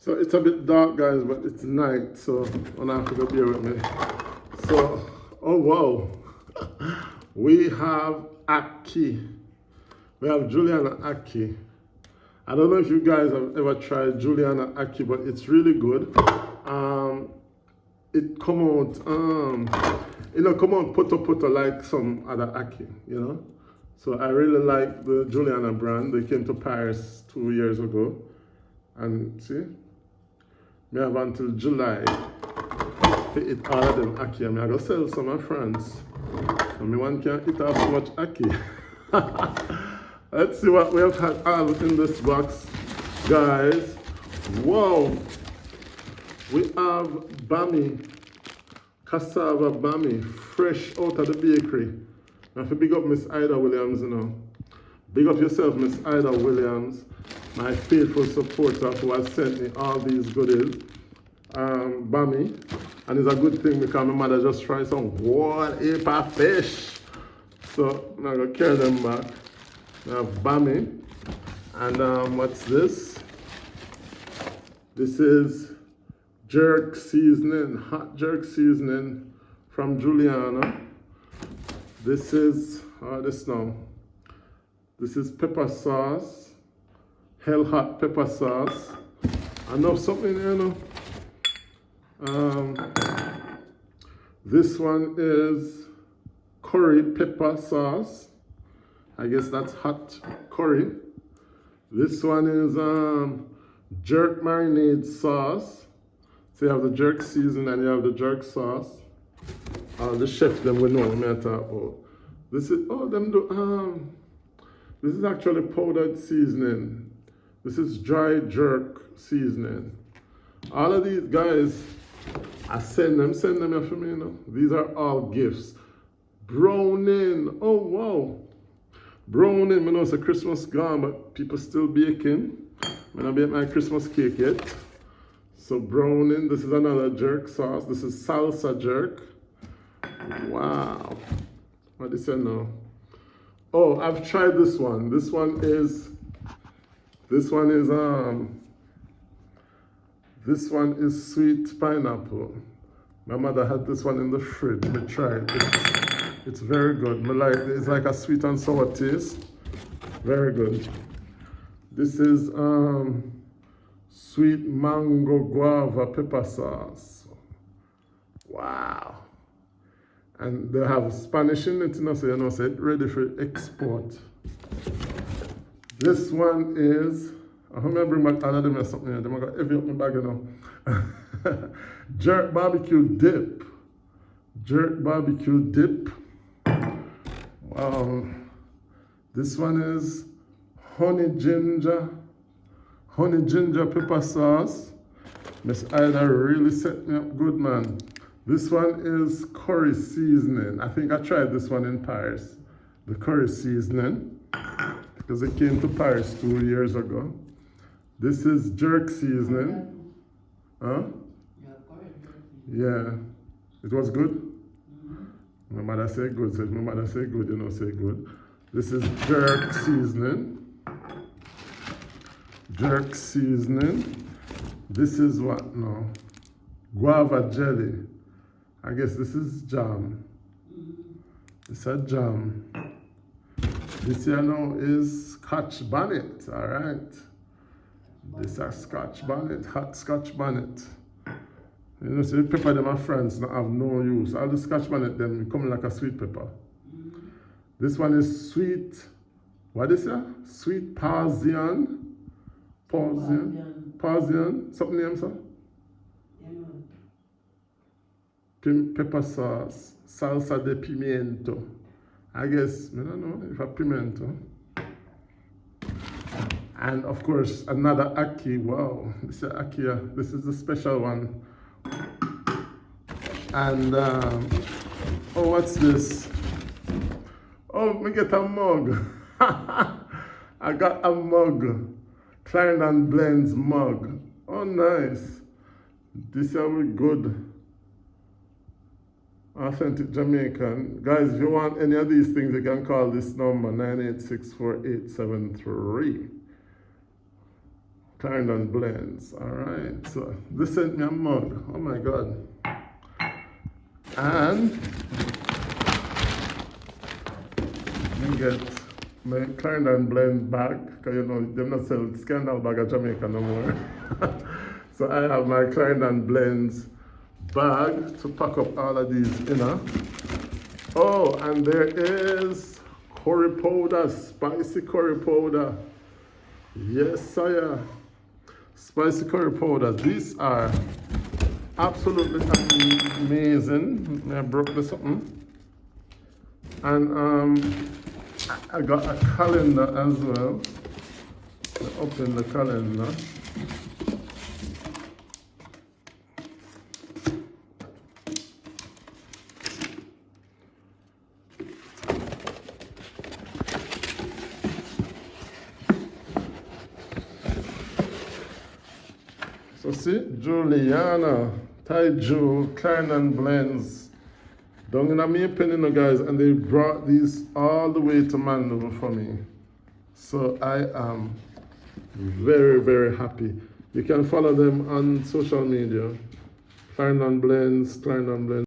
So it's a bit dark, guys, but it's night, so I'm gonna have to bear with me. So, oh wow, we have Aki. We have Juliana Aki. I don't know if you guys have ever tried Juliana Aki, but it's really good. It come out, come out poto like some other Aki, you know. So I really like the Juliana brand. They came to Paris 2 years ago, and see, me have until July to eat all of them Aki. And I go sell some of my friends. And me one can't eat off so much Aki. Let's see what we have had in this box, guys. Whoa! We have Bami, cassava Bami, fresh out of the bakery. I have to big up Miss Ida Williams, you know. Big up yourself, Miss Ida Williams, my faithful supporter who has sent me all these goodies. Bami, and it's a good thing because my mother just tried some whole heap of fish. So I'm gonna carry them back. We have Bami, and what's this? This is jerk seasoning, hot jerk seasoning from Juliana. This is, this now. This is pepper sauce, hell hot pepper sauce. I know something here, you know. This one is curry pepper sauce. I guess that's hot curry. This one is jerk marinade sauce. So you have the jerk season and you have the jerk sauce. The chef them will know what I'm talking about. This is this is actually powdered seasoning. This is dry jerk seasoning. All of these guys, I send them here for me, you know. These are all gifts. Browning, oh wow. Browning, I know it's a Christmas gone, but people still baking. I'm gonna bake my Christmas cake yet. So browning, this is another jerk sauce. This is salsa jerk. Wow. What is it now? Oh, I've tried this one. This one is sweet pineapple. My mother had this one in the fridge. Me try it. It's very good. It's like a sweet and sour taste. Very good. This is sweet mango guava pepper sauce. Wow. And they have Spanish in it, you know, so you know, so it's ready for export. This one is, I'm gonna bring back all of them or something. I'm gonna go heavy up my bag, you know. Jerk barbecue dip. Jerk barbecue dip. Wow. This one is honey ginger pepper sauce. Miss Ida really set me up good, man. This one is curry seasoning. I think I tried this one in Paris. The curry seasoning, because it came to Paris 2 years ago. This is jerk seasoning. Huh? Yeah. It was good? My mother said good. So if my mother said good, you know, say good. This is jerk seasoning. Jerk seasoning. This is what now? Guava jelly. I guess this is jam. It's a jam. This here now is Scotch bonnet, all right? This is Scotch bonnet, hot Scotch bonnet. You know, so the pepper them are friends now have no use. All the Scotch bonnet them come like a sweet pepper. This one is sweet, what is that? Sweet Parisian. Parisian, something name, sir? Pepper sauce, salsa de pimiento. I guess, I don't know if a pimento. And of course, another Aki. Wow, this is Aki. This is the special one. And, oh, what's this? Oh, me get a mug. I got a mug. Clarendon Blends mug. Oh, nice. This is a good. Authentic Jamaican. Guys, if you want any of these things, you can call this number 9864873. Clarendon blends. All right, so this sent me a mug. Oh my God. And you get my Clarendon blend bag, because you know, they're not selling Scandal bag at Jamaica no more. So I have my Clarendon blends bag to pack up all of these in. Oh, and there is curry powder, spicy curry powder. Yes, sire. Spicy curry powder. These are absolutely amazing. I broke this something. And I got a calendar as well. I open the calendar. So see, Juliana, Thai Jewel, Clarendon Blends, down in a me penny no guys, and they brought these all the way to Mandover for me. So I am very, very happy. You can follow them on social media. Clarendon Blends, Clarendon Blends.